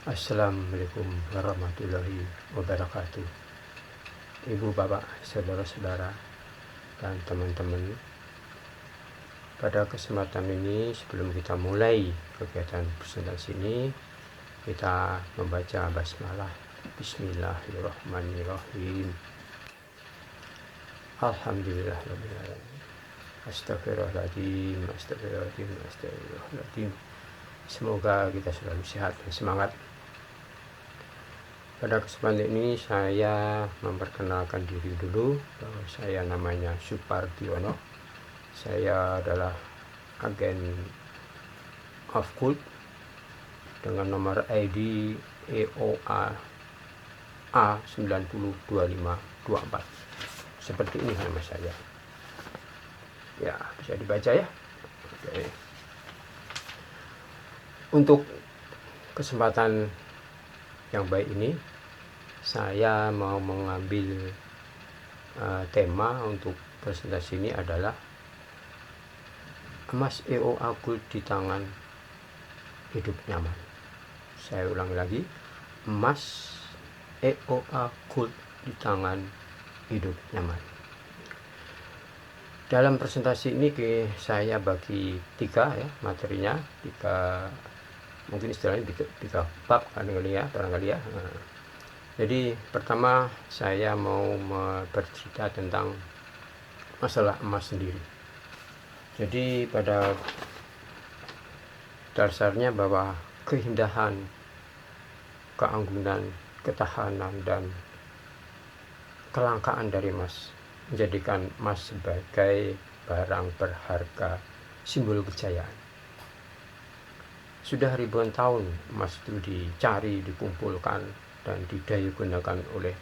Assalamualaikum warahmatullahi wabarakatuh. Ibu, bapak, saudara-saudara, dan teman-teman, pada kesempatan ini sebelum kita mulai kegiatan presentasi ini, kita membaca basmalah. Bismillahirrahmanirrahim. Alhamdulillahirrahmanirrahim. Astagfirullahaladzim, astagfirullahaladzim, astagfirullahaladzim. Semoga kita selalu sehat dan semangat. Pada kesempatan ini saya memperkenalkan diri dulu, bahwa saya namanya Supardiono. Saya adalah agen Occult dengan nomor ID EOA A902524. Seperti ini nama saya. Ya, bisa dibaca ya. Oke. Untuk kesempatan yang baik ini, saya mau mengambil tema untuk presentasi ini adalah emas EOA Gold di tangan hidup nyaman. Saya ulangi lagi, emas EOA Gold di tangan hidup nyaman. Dalam presentasi ini saya bagi tiga ya materinya, mungkin istilahnya tiga bab barangkali ya. Nah, jadi pertama saya mau bercerita tentang masalah emas sendiri. Jadi pada dasarnya bahwa keindahan, keanggunan, ketahanan, dan kelangkaan dari emas menjadikan emas sebagai barang berharga, simbol kejayaan. Sudah ribuan tahun emas itu dicari, dikumpulkan, dan didaya gunakan oleh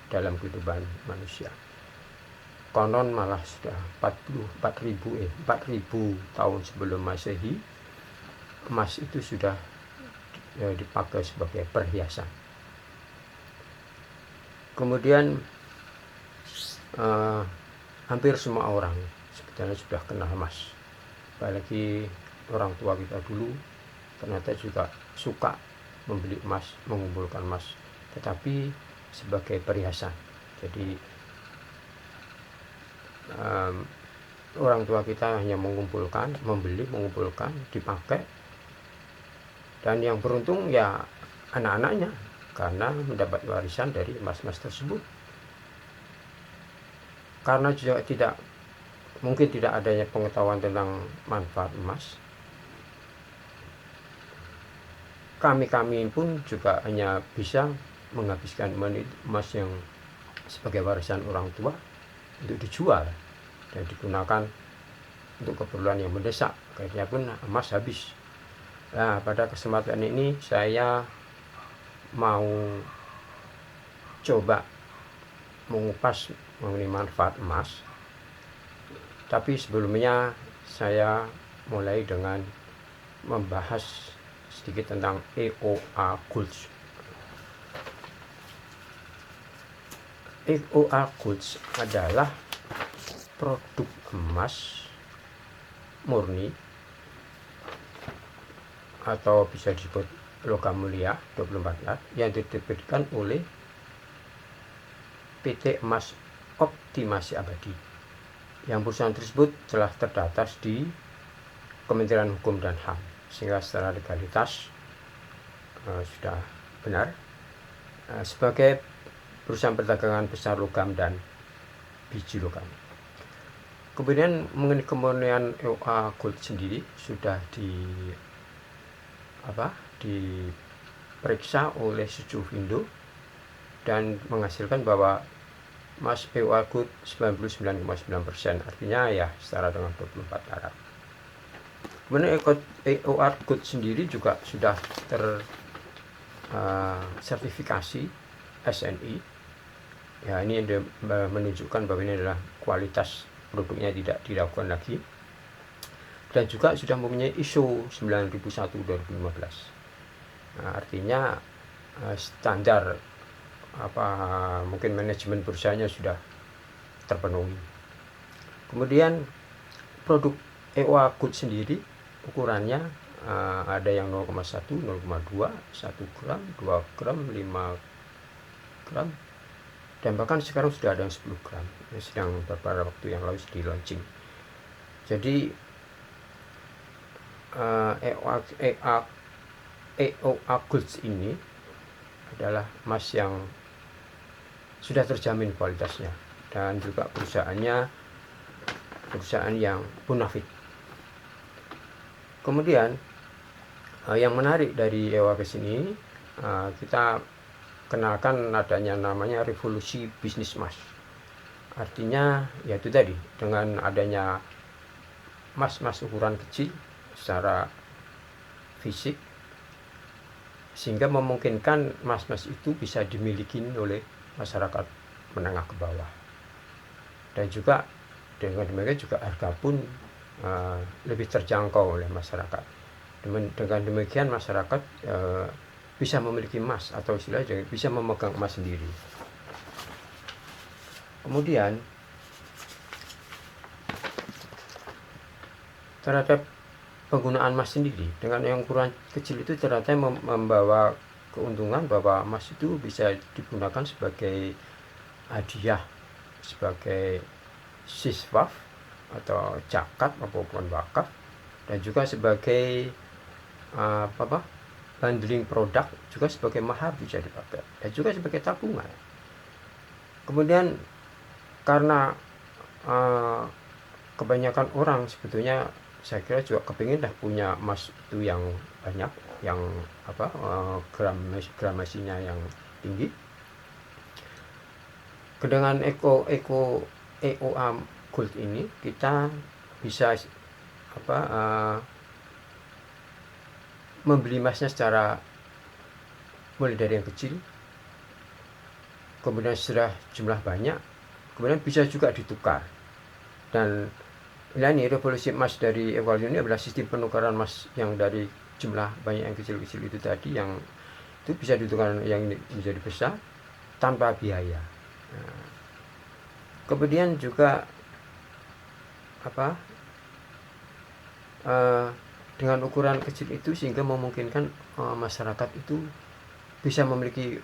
dalam kehidupan manusia. Konon malah sudah 4.000 tahun sebelum Masehi, emas itu sudah dipakai sebagai perhiasan. Kemudian hampir semua orang sebetulnya sudah kenal emas, apalagi orang tua kita dulu ternyata juga suka membeli emas, mengumpulkan emas, tetapi sebagai perhiasan. Jadi orang tua kita hanya membeli, mengumpulkan, dipakai, dan yang beruntung ya anak-anaknya, karena mendapat warisan dari emas-emas tersebut. Karena juga mungkin tidak adanya pengetahuan tentang manfaat emas, kami pun juga hanya bisa menghabiskan emas yang sebagai warisan orang tua untuk dijual dan digunakan untuk keperluan yang mendesak. Akhirnya pun emas habis. Nah, pada kesempatan ini saya mau coba mengupas mengenai manfaat emas. Tapi sebelumnya saya mulai dengan membahas sedikit tentang EOA Gold. EOA Gold adalah produk emas murni atau bisa disebut logam mulia 24 karat yang diterbitkan oleh PT Emas Optimasi Abadi, yang perusahaan tersebut telah terdaftar di Kementerian Hukum dan HAM, sehingga secara legalitas sudah benar sebagai perusahaan perdagangan besar logam dan biji logam. Kemudian mengenai kemurnian EOA Gold sendiri sudah diperiksa oleh Sucufindo dan menghasilkan bahwa emas EOA Gold 99,9%, artinya ya setara dengan 24 karat. Kemudian EOA Gold sendiri juga sudah tersertifikasi SNI. Ya, ini menunjukkan bahwa ini adalah kualitas produknya tidak diragukan lagi, dan juga sudah mempunyai ISO 9001/2015. Nah, artinya standar mungkin manajemen perusahaannya sudah terpenuhi. Kemudian produk EOA Gold sendiri ukurannya ada yang 0,1, 0,2, 1 gram, 2 gram, 5 gram, dan bahkan sekarang sudah ada yang 10 gram. Ini sedang beberapa waktu yang lalu di launching. Jadi EOA Gold ini adalah emas yang sudah terjamin kualitasnya, dan juga perusahaan yang bonafide. Kemudian yang menarik dari EOA Gold ini, kita kenalkan adanya namanya revolusi bisnis emas. Artinya yaitu tadi, dengan adanya emas ukuran kecil secara fisik, sehingga memungkinkan emas itu bisa dimiliki oleh masyarakat menengah ke bawah, dan juga dengan demikian juga harga pun lebih terjangkau oleh masyarakat. Dengan demikian masyarakat bisa memiliki emas, atau istilahnya bisa memegang emas sendiri. Kemudian terhadap penggunaan emas sendiri, dengan yang ukuran kecil itu ternyata membawa keuntungan bahwa emas itu bisa digunakan sebagai hadiah, sebagai siswaf atau zakat maupun wakaf, dan juga sebagai bundling produk, juga sebagai mahar bisa dipakai, dan juga sebagai tabungan. Kemudian karena kebanyakan orang sebetulnya, saya kira juga kepingin punya emas itu yang banyak, yang gramasinya yang tinggi. Dengan EOA Gold ini kita bisa membeli emasnya secara mulai dari yang kecil, kemudian setelah jumlah banyak, kemudian bisa juga ditukar. Dan ini revolusi emas dari EOA ini adalah sistem penukaran emas yang dari jumlah banyak yang kecil-kecil itu tadi, yang itu bisa ditukar yang menjadi besar tanpa biaya. Kemudian juga dengan ukuran kecil itu sehingga memungkinkan masyarakat itu bisa memiliki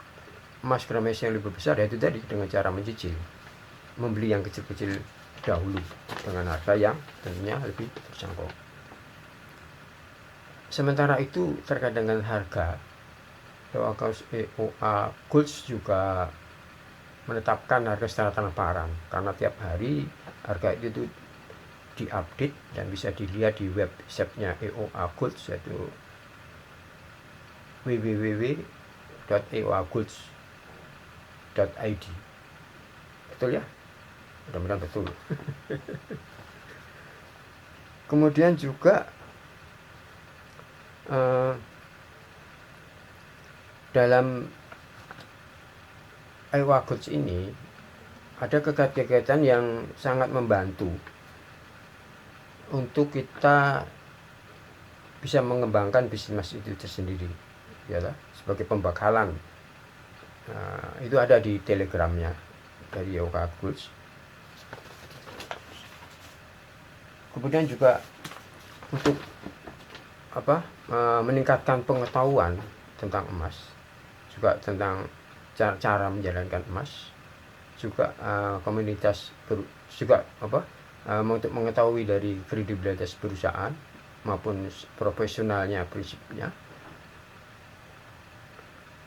emas gramasi yang lebih besar, yaitu tadi dengan cara mencicil, membeli yang kecil-kecil dahulu dengan harga yang tentunya lebih terjangkau. Sementara itu terkait dengan harga, EOA Gold juga menetapkan harga secara transparan, karena tiap hari harga itu diupdate dan bisa dilihat di websitenya EOA Gold, yaitu www.eoagold.id. Betul ya? Mudah-mudahan betul. Kemudian juga dalam EOA Gold ini ada kegiatan yang sangat membantu untuk kita bisa mengembangkan bisnis itu tersendiri, ya, sebagai pembekalan. Itu ada di telegramnya dari EOA Gold. Kemudian juga untuk meningkatkan pengetahuan tentang emas, juga tentang cara menjalankan emas, juga komunitas juga untuk mengetahui dari kredibilitas perusahaan maupun profesionalnya prinsipnya.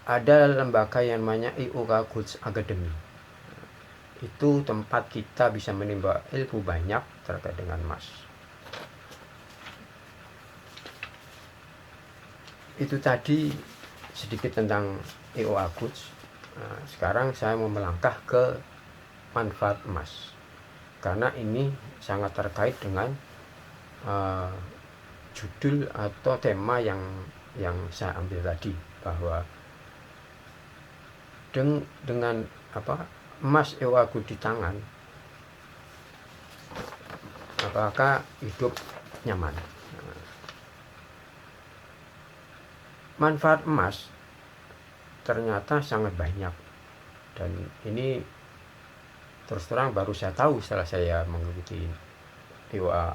Ada lembaga yang namanya EOA Gold Academy. Itu tempat kita bisa menimba ilmu banyak terkait dengan emas. Itu tadi sedikit tentang EOA Gold. Sekarang saya mau melangkah ke manfaat emas, karena ini sangat terkait dengan judul atau tema yang saya ambil tadi, bahwa dengan emas EOA Gold di tangan, apakah hidup nyaman? Manfaat emas ternyata sangat banyak, dan ini terus terang baru saya tahu setelah saya mengikuti EOA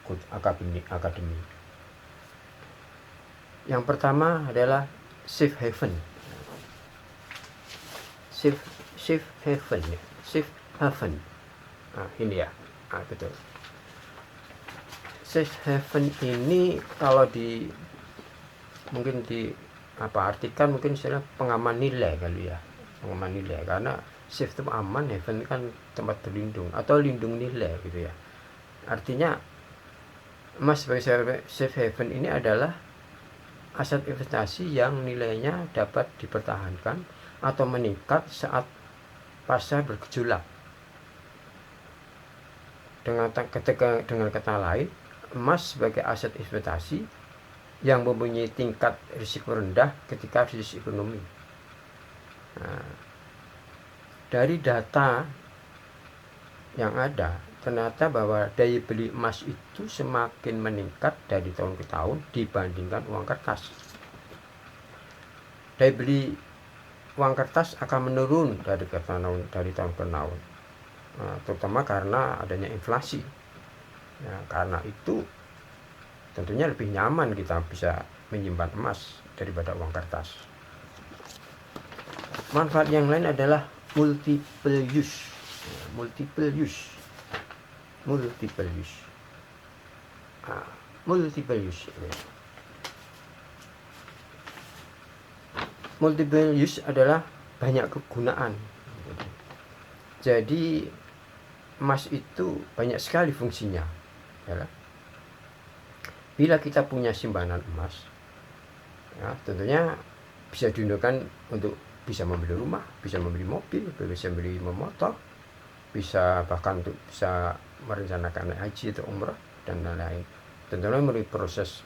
Gold Academy. Yang pertama adalah safe haven. Safe haven ya. Safe haven. Nah, ini ya. Nah, betul. Safe haven ini kalau mungkin artikan mungkin istilah pengaman nilai kali ya. Pengaman nilai, karena safe itu aman, haven kan tempat berlindung atau lindung nilai gitu ya. Artinya emas sebagai safe haven ini adalah aset investasi yang nilainya dapat dipertahankan atau meningkat saat pasar bergejolak. Dengan kata lain, emas sebagai aset investasi yang mempunyai tingkat risiko rendah ketika krisis ekonomi. Nah, dari data yang ada, ternyata bahwa daya beli emas itu semakin meningkat dari tahun ke tahun dibandingkan uang kertas. Daya beli uang kertas akan menurun dari tahun ke tahun, terutama karena adanya inflasi. Ya, karena itu tentunya lebih nyaman kita bisa menyimpan emas daripada uang kertas. Manfaat yang lain adalah multiple use. Multiple use. Multiple use adalah banyak kegunaan. Jadi emas itu banyak sekali fungsinya. Ya. Bila kita punya simpanan emas, ya, tentunya bisa digunakan untuk bisa membeli rumah, bisa membeli mobil, bisa membeli motor, bisa bahkan untuk bisa merencanakan haji atau umrah dan lain-lain. Tentunya melalui proses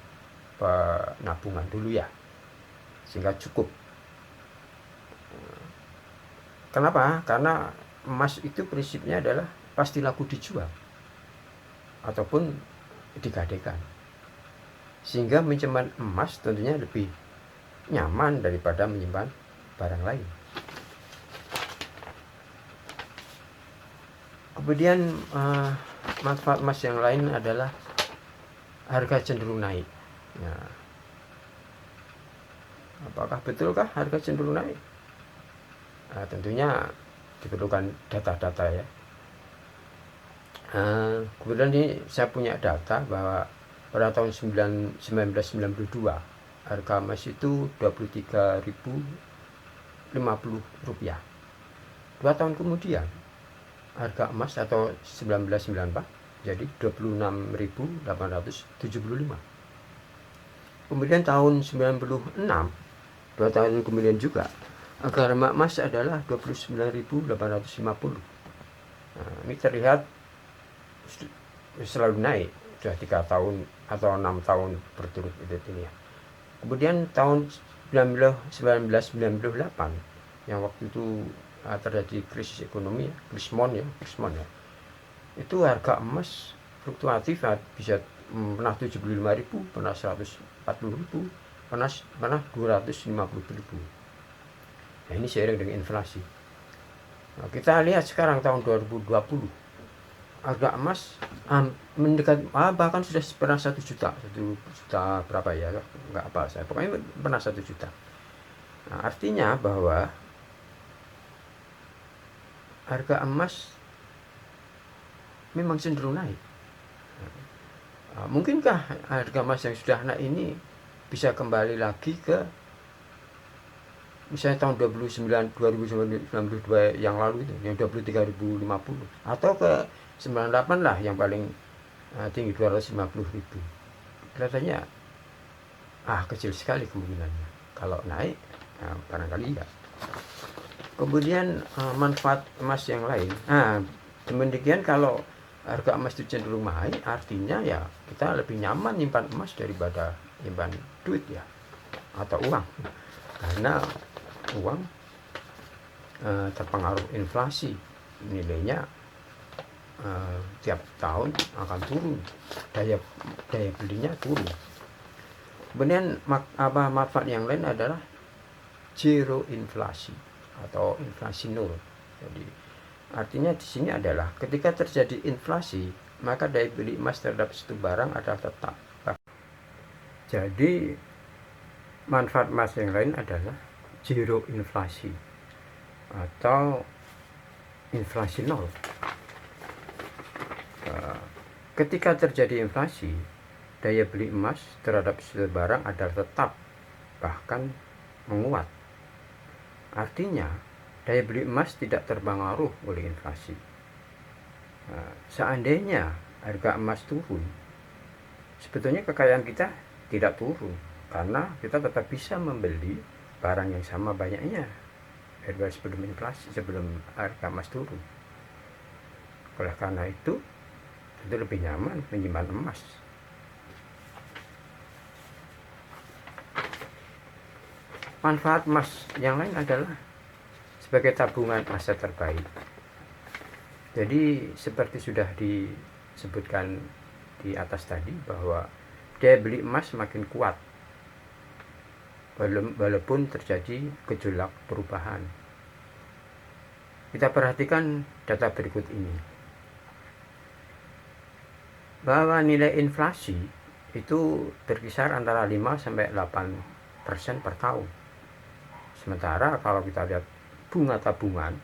penabungan dulu ya, sehingga cukup. Kenapa? Karena emas itu prinsipnya adalah pasti laku dijual ataupun digadaikan, sehingga menyimpan emas tentunya lebih nyaman daripada menyimpan barang lain. Kemudian manfaat emas yang lain adalah harga cenderung naik. Ya. Apakah betulkah harga cenderung naik? Tentunya diperlukan data-data ya. Kemudian ini saya punya data bahwa pada tahun 1992 harga emas itu Rp23.050. 2 tahun kemudian harga emas atau 1994 jadi Rp26.875. Kemudian tahun 96, 2 tahun kemudian juga, harga emas adalah Rp29.850. Nah, ini terlihat selalu naik, sudah 3 tahun atau 6 tahun berturut-turut ini ya. Kemudian tahun 1998 yang waktu itu terjadi krisis ekonomi, krismon ya, itu harga emas fluktuatif bisa pernah 75.000, pernah 140.000, pernah 250.000. Nah, ini seiring dengan inflasi. Nah, kita lihat sekarang tahun 2020 harga emas mendekat bahkan sudah pernah 1 juta berapa ya, nggak apa saya, pokoknya pernah 1 juta. Nah, artinya bahwa harga emas memang cenderung naik. Mungkinkah harga emas yang sudah naik ini bisa kembali lagi ke misalnya tahun 2092 yang lalu itu, yang 23.050, atau ke 98 lah yang paling tinggi 250.000. Kelihatannya kecil sekali kemungkinannya. Kalau naik barangkali ya. Kemudian manfaat emas yang lain. Demikian kalau harga emas itu cenderung naik, artinya ya kita lebih nyaman nyimpan emas daripada nyimpan duit ya, atau uang. Karena uang terpengaruh inflasi, nilainya tiap tahun akan turun, daya belinya turun. Kemudian manfaat yang lain adalah zero inflasi atau inflasi nol. Jadi artinya di sini adalah ketika terjadi inflasi, maka daya beli emas terhadap suatu barang adalah tetap. Jadi Manfaat emas yang lain adalah zero inflasi atau inflasi nol. Ketika terjadi inflasi, daya beli emas terhadap suatu barang adalah tetap, bahkan menguat. Artinya, daya beli emas tidak terpengaruh oleh inflasi. Seandainya harga emas turun, sebetulnya kekayaan kita tidak turun, karena kita tetap bisa membeli barang yang sama banyaknya harga sebelum inflasi, sebelum harga emas turun. Oleh karena itu lebih nyaman menyimpan emas. Manfaat emas yang lain adalah sebagai tabungan masa terbaik. Jadi seperti sudah disebutkan di atas tadi, bahwa daya beli emas semakin kuat walaupun terjadi gejolak perubahan. Kita perhatikan data berikut ini, bahwa nilai inflasi itu berkisar antara 5-8% per tahun. Sementara kalau kita lihat bunga tabungan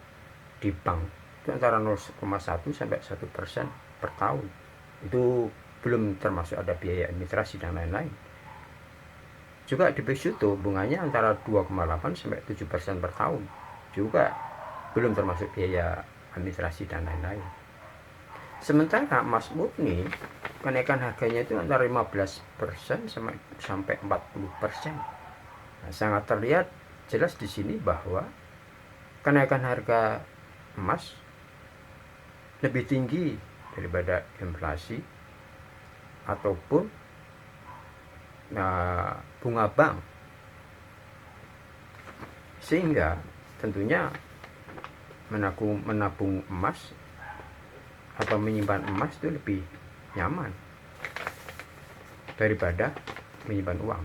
di bank itu antara 0,1-1% per tahun. Itu belum termasuk ada biaya administrasi dan lain-lain. Juga di BSUTO bunganya antara 2,8-7% per tahun. Juga belum termasuk biaya administrasi dan lain-lain. Sementara emas murni kenaikan harganya itu antara 15% sampai 40%. Nah, sangat terlihat jelas di sini bahwa kenaikan harga emas lebih tinggi daripada inflasi ataupun bunga bank. Sehingga tentunya menabung emas atau menyimpan emas itu lebih nyaman daripada menyimpan uang.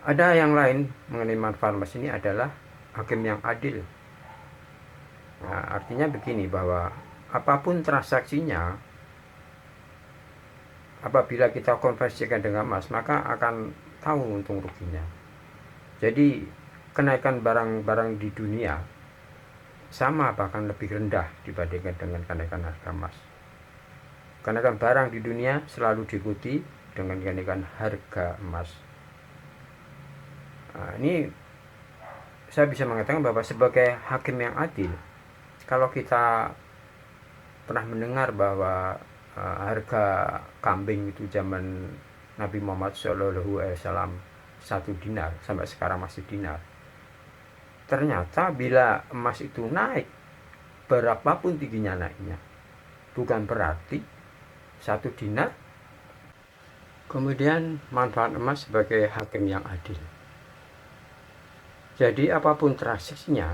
Ada yang lain mengenai manfaat emas ini adalah hakim yang adil. Nah, artinya begini, bahwa apapun transaksinya, apabila kita konversikan dengan emas, maka akan tahu untung ruginya. Jadi kenaikan barang-barang di dunia sama bahkan lebih rendah dibandingkan dengan kenaikan harga emas. Kenaikan barang di dunia selalu diikuti dengan kenaikan harga emas. Nah, ini saya bisa mengatakan bahwa sebagai hakim yang adil, kalau kita pernah mendengar bahwa harga kambing itu zaman Nabi Muhammad SAW 1 dinar, sampai sekarang masih dinar. Ternyata bila emas itu naik, berapapun tingginya naiknya, bukan berarti 1 dinar. Kemudian manfaat emas sebagai hakim yang adil. Jadi apapun transaksinya,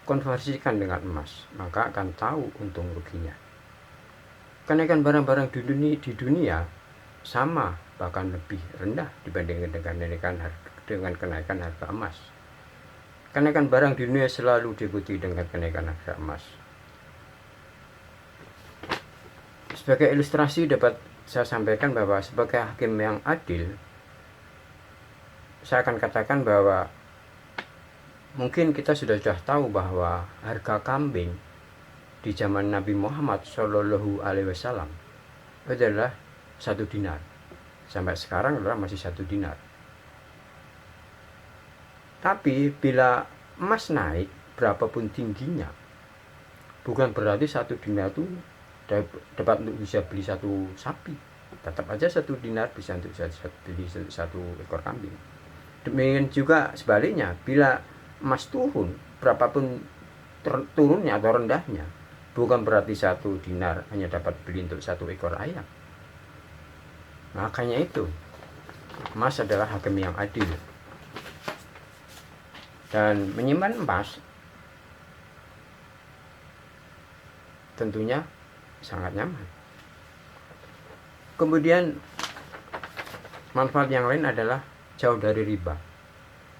konversikan dengan emas, maka akan tahu untung ruginya. Kenaikan barang-barang di dunia sama bahkan lebih rendah dibandingkan dengan kenaikan harga emas. Kenaikan barang di dunia selalu diikuti dengan kenaikan harga emas. Sebagai ilustrasi dapat saya sampaikan bahwa sebagai hakim yang adil, saya akan katakan bahwa mungkin kita sudah tahu bahwa harga kambing di zaman Nabi Muhammad SAW adalah 1 dinar. Sampai sekarang adalah masih 1 dinar. Tapi bila emas naik berapapun tingginya, bukan berarti 1 dinar itu dapat untuk bisa beli 1 sapi. Tetap aja 1 dinar bisa untuk beli 1 ekor kambing. Demikian juga sebaliknya, bila emas turun, berapapun turunnya atau rendahnya, bukan berarti 1 dinar hanya dapat beli untuk 1 ekor ayam. Makanya itu, emas adalah hakim yang adil. Dan menyimpan emas tentunya sangat nyaman. Kemudian manfaat yang lain adalah jauh dari riba.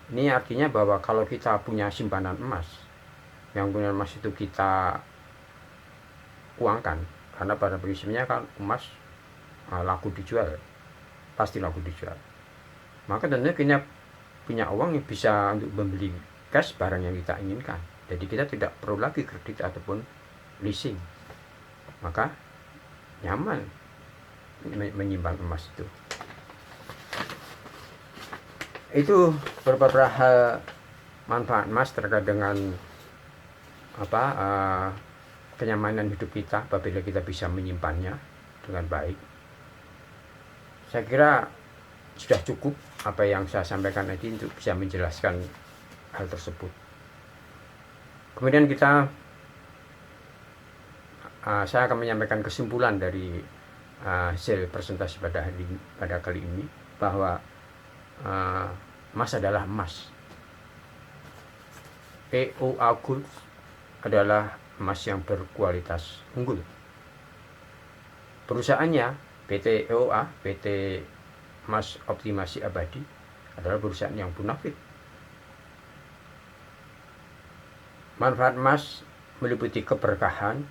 Ini artinya bahwa kalau kita punya simpanan emas, yang punya emas itu kita uangkan, karena pada prinsipnya kan emas laku dijual, pasti laku dijual. Maka tentunya kita punya uang yang bisa untuk membeli cash barang yang kita inginkan. Jadi kita tidak perlu lagi kredit ataupun leasing. Maka nyaman menyimpan emas itu. Itu beberapa hal manfaat emas terkait dengan kenyamanan hidup kita apabila kita bisa menyimpannya dengan baik. Saya kira sudah cukup apa yang saya sampaikan tadi untuk bisa menjelaskan hal tersebut. Kemudian saya akan menyampaikan kesimpulan dari hasil presentasi pada kali ini, bahwa emas adalah emas. EOA Gold adalah emas yang berkualitas unggul. Perusahaannya PT EOA, PT Emas Optimasi Abadi, adalah perusahaan yang bonafit. Manfaat emas meliputi keberkahan,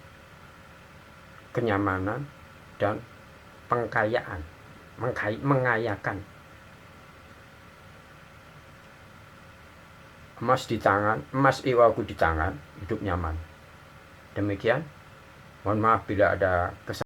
kenyamanan, dan pengkayaan, mengayakan. Emas EOA Gold di tangan, hidup nyaman. Demikian, mohon maaf bila ada kesalahan.